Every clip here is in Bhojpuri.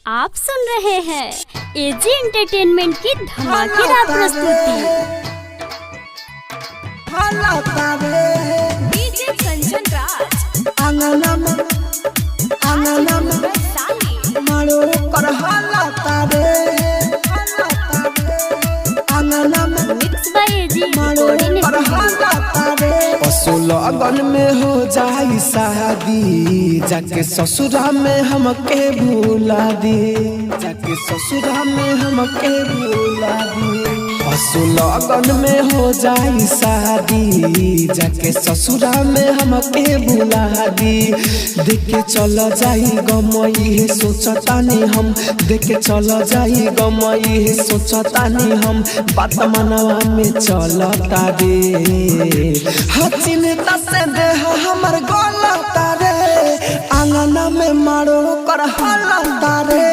आप सुन रहे हैं एजी एंटरटेनमेंट की धमाकेदार प्रस्तुति। डीजे कंचन राज आंगना में मारो कर हालाता रे आंगना में मिक्स बाय एजी मारो रिकॉर्डिंग कर हालाता रे लगन में हो जाई शादी जाके ससुरा में हमके भूला दी जाके ससुरा में हमके भूला दी लगन में हो जाई शादी जाके ससुरा में हमके भूला दी देखे चल जाई गमई सोचतानी हम देखे चल जाई गमई सोचतानी हम बात मनवा में चलता रे चिंता से देह हमर गलता रे आंगना में मारो कर हालता रे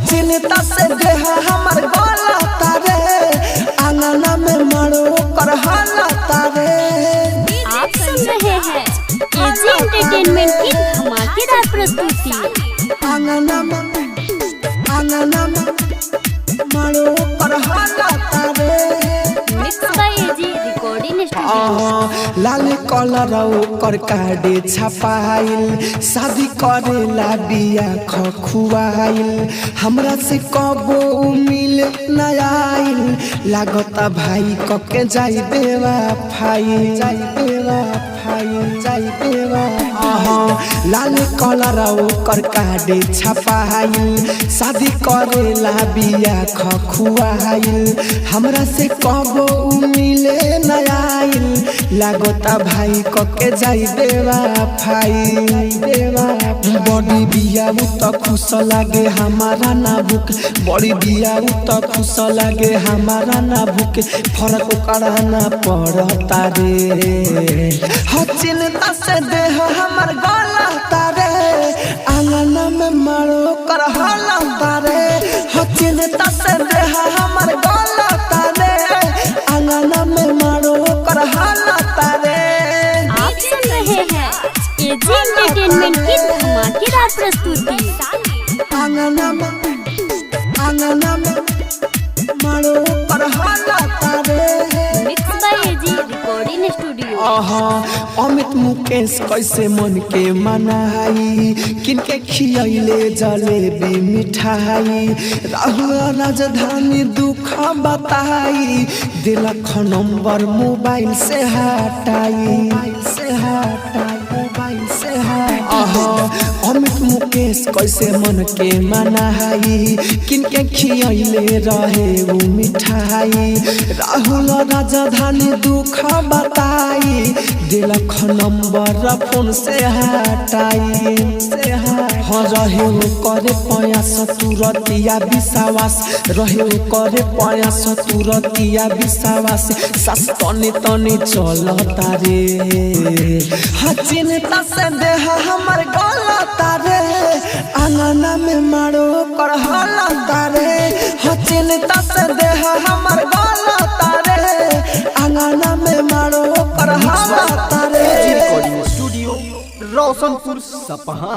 चिंता से देह हमर गलता रे आंगना में मारो कर हालता रे। आप सुन रहे हैं एजी एंटरटेनमेंट की धमाकेदार प्रस्तुति। आंगना में मारो कर हालता रे mix by A G recording studio. लाल कलर ओकर कार्डे छपाइल शादी करेला बिया खुआइल हमरा से कबो मिल न आइल लागता भाई कके जाई देवा फाइल लाल कलर ओकर कार्डे छपाइल शादी करेला बिया खुआइल हमरा से कबो मिले न आइल लागता भाई कके जाई देवा फाइल बड़ी बिया त खुश लागे हमारा ना भूख बड़ी बिया त खुश लागे हमारा ना भूख फर्क करा ना पड़ता रे चिंता से देह हमर गलता रे आंगना में मारो कर हालता रे चिंता से देह हमर गलता रे आंगना में मारो कर हालता रे। आप सुन रहे हैं एजी एंटरटेनमेंट की धमाकेदार प्रस्तुति। आंगना में मारो कर हालता रे mix by A G recording studio. Amit Mukesh कैसे मन के मनाई किनके खियले जलेबी मिठाई राहुल राजधानी दुख बताई दिलख नंबर मोबाइल से हटाई अमित मुकेश कैसे मन के मनाई किनके खियले रहे वो मिठाई राहुल राजधानी दुख बताई दिलख नंबर फोन से हटाई रहे करे प्रयास तुरतिया विश्वास रहे करे प्रयास तुरतिया विश्वास सास तनी तनी चलता रे चिंता से देह हमर गलता रे आंगना में मारो कर हालता रे चिंता से देह हमर गलता रे आंगना में मारो कर हालता रे। स्टूडियो रोशनपुर सपहा।